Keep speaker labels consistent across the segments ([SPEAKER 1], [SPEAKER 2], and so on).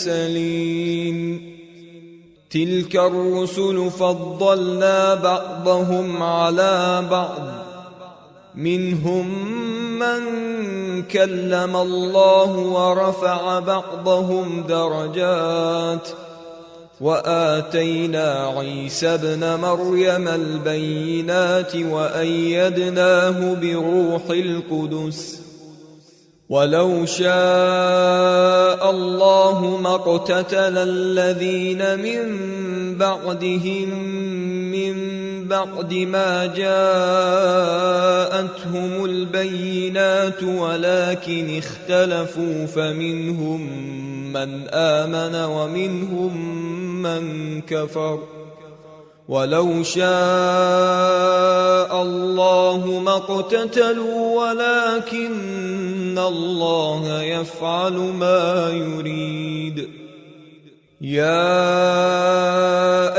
[SPEAKER 1] المرسلين تلك الرسل فضلنا بعضهم على بعض منهم من كلم الله ورفع بعضهم درجات وآتينا عيسى ابن مريم البينات وأيدناه بروح القدس ولو شاء الله ما اقتتل الذين من بعدهم من بعد ما جاءتهم البينات ولكن اختلفوا فمنهم من آمن ومنهم من كفر ولو شاء الله ما اقتتلوا ولكن الله يفعل ما يريد يا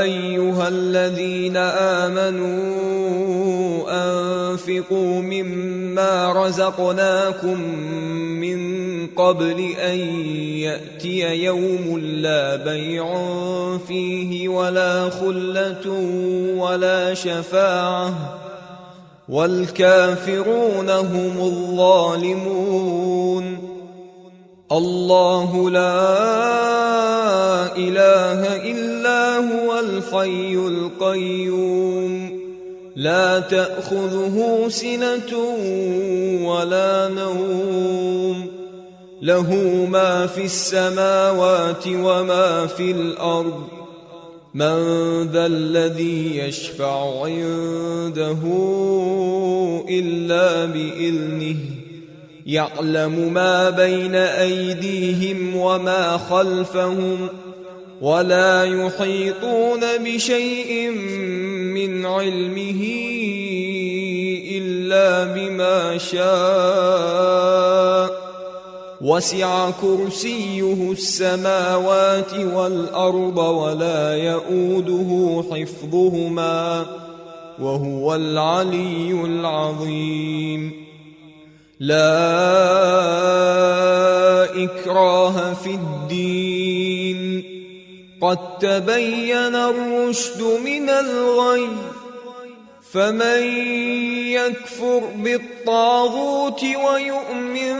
[SPEAKER 1] أيها الذين آمنوا أنفقوا مما رزقناكم من قبل أن يأتي يوم لا بيع فيه ولا خلة ولا شفاعة والكافرون هم الظالمون الله لا إله إلا هو الحي القيوم لا تأخذه سنة ولا نوم له ما في السماوات وما في الأرض من ذا الذي يشفع عنده إلا بإذنه يعلم ما بين أيديهم وما خلفهم ولا يحيطون بشيء من علمه إلا بما شاء وسع كرسيه السماوات والأرض ولا يؤوده حفظهما وهو العلي العظيم لا إكراه في الدين قد تبين الرشد من الغي فمن يكفر بالطاغوت ويؤمن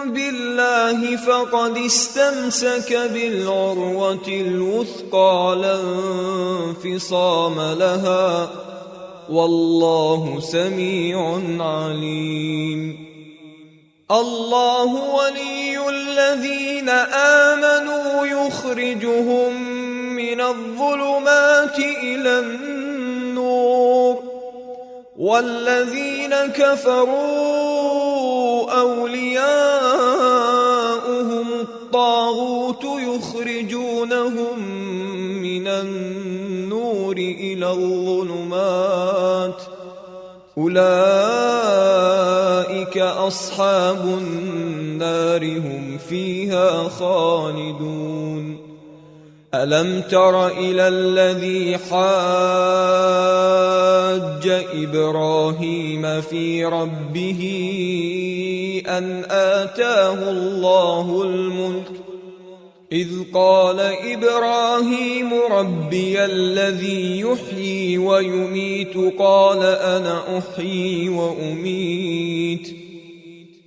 [SPEAKER 1] بالله فقد استمسك بالعروة الوثقى لا انفصام لها والله سميع عليم الله ولي الذين آمنوا يخرجهم من الظلمات إلى النور والذين كفروا أولياؤهم الطاغوت يخرجونهم من النور إلى الظلمات أولئك أصحاب النار هم فيها خالدون ألم تر إلى الذي حاج إبراهيم في ربه أن آتاه الله الملك إذ قال إبراهيم ربي الذي يحيي ويميت قال أنا أحيي وأميت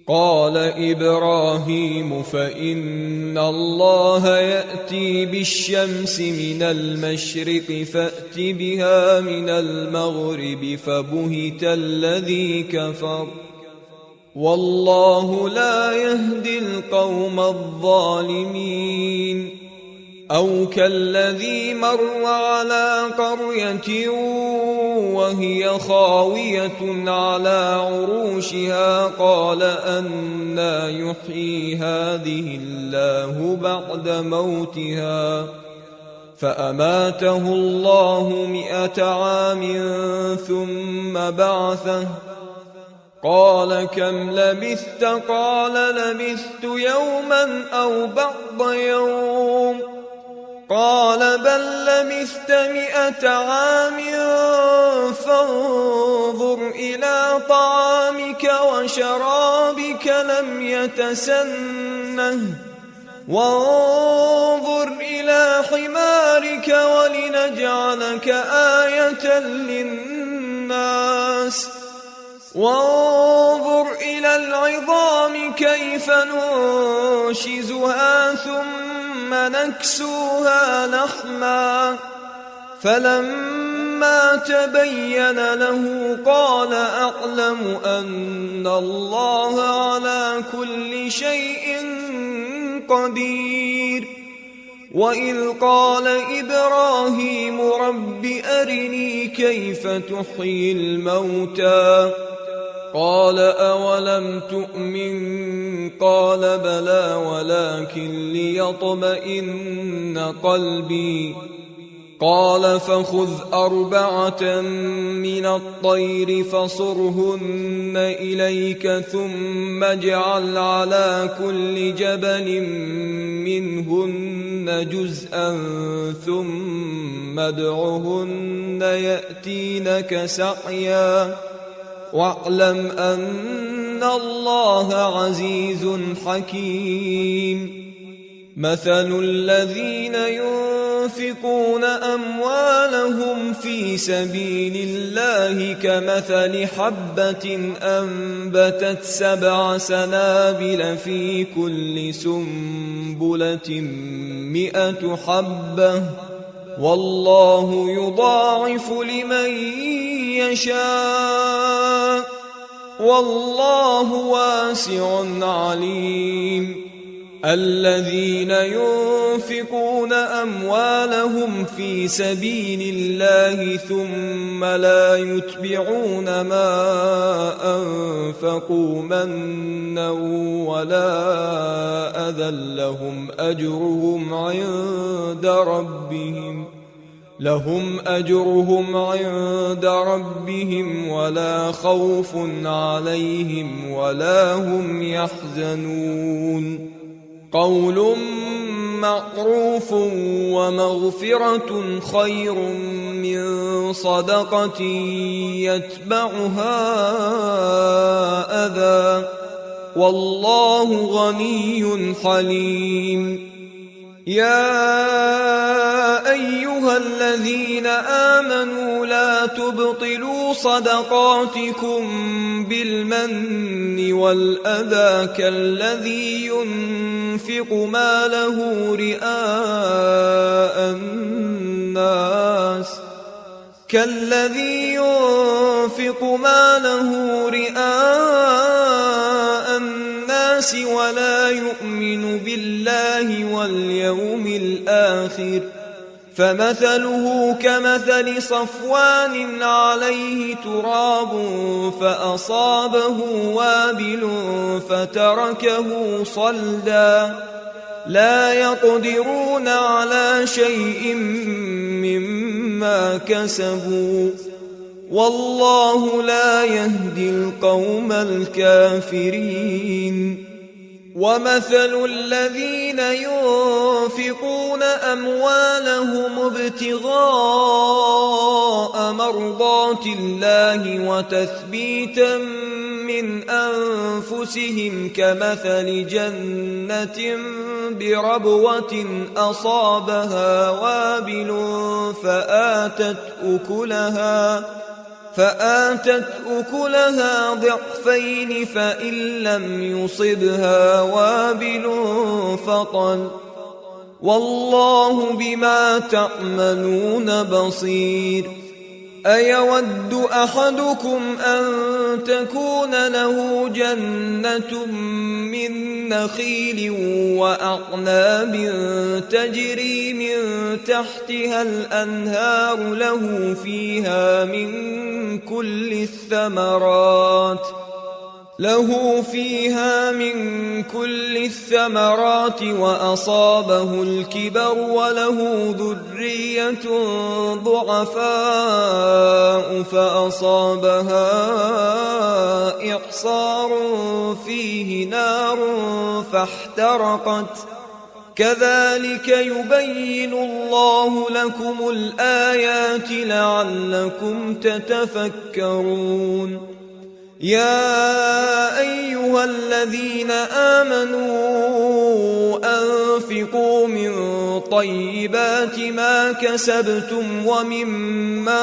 [SPEAKER 1] قال إبراهيم فإن الله يأتي بالشمس من المشرق فأت بها من المغرب فبهت الذي كفر والله لا يهدي القوم الظالمين أو كالذي مر على قرية وهي خاوية على عروشها قال أنى يحيي هذه الله بعد موتها فأماته الله 100 عام ثم بعثه قال كم لبثت قال لبثت يوما أو بعض يوم قال بل لبثت 100 عام فانظر إلى طعامك وشرابك لم يتسنه وانظر حمارك ولنجعلك آية للناس وانظر إلى العظام كيف ننشزها ثم نكسوها لحما فلما تبين له قال أعلم أن الله على كل شيء قدير وإذ قال إبراهيم رب أرني كيف تحيي الموتى قال أولم تؤمن قال بلى ولكن ليطمئن قلبي قال فخذ 4 من الطير فصرهن إليك ثم اجعل على كل جبل منهن جزءا ثم ادعهن يأتينك سعيا واعلم أن الله عزيز حكيم مثل الذين ينفقون أموالهم في سبيل الله كمثل حبة أنبتت 7 سنابل في كل سنبلة 100 حبة والله يضاعف لمن يشاء والله واسع عليم الذين ينفقون أموالهم في سبيل الله ثم لا يتبعون ما أنفقوا منا ولا أذى لهم أجرهم عند ربهم ولا خوف عليهم ولا هم يحزنون قول معروف ومغفرة خير من صدقة يتبعها أذى والله غني حليم يا أيها الذين آمنوا لا تبطلوا صدقاتكم بالمن والأذى كالذي ينفق ماله رئاء الناس ولا يؤمن بالله واليوم الآخر فمثله كمثل صفوان عليه تراب فأصابه وابل فتركه صلدا لا يقدرون على شيء مما كسبوا والله لا يهدي القوم الكافرين ومثل الذين ينفقون أموالهم ابتغاء مرضات الله وتثبيتا من أنفسهم كمثل جنة بربوة أصابها وابل فآتت أكلها ضعفين فإن لم يصبها وابل فطل والله بما تعملون بصير أيود أحدكم أن تكون له جنة من نخيل وأعناب تجري من تحتها الأنهار له فيها من كل الثمرات وأصابه الكبر وله ذرية ضعفاء فأصابها إعصار فيه نار فاحترقت كذلك يبين الله لكم الآيات لعلكم تتفكرون يا أيها الذين آمنوا أنفقوا من طيبات ما كسبتم ومما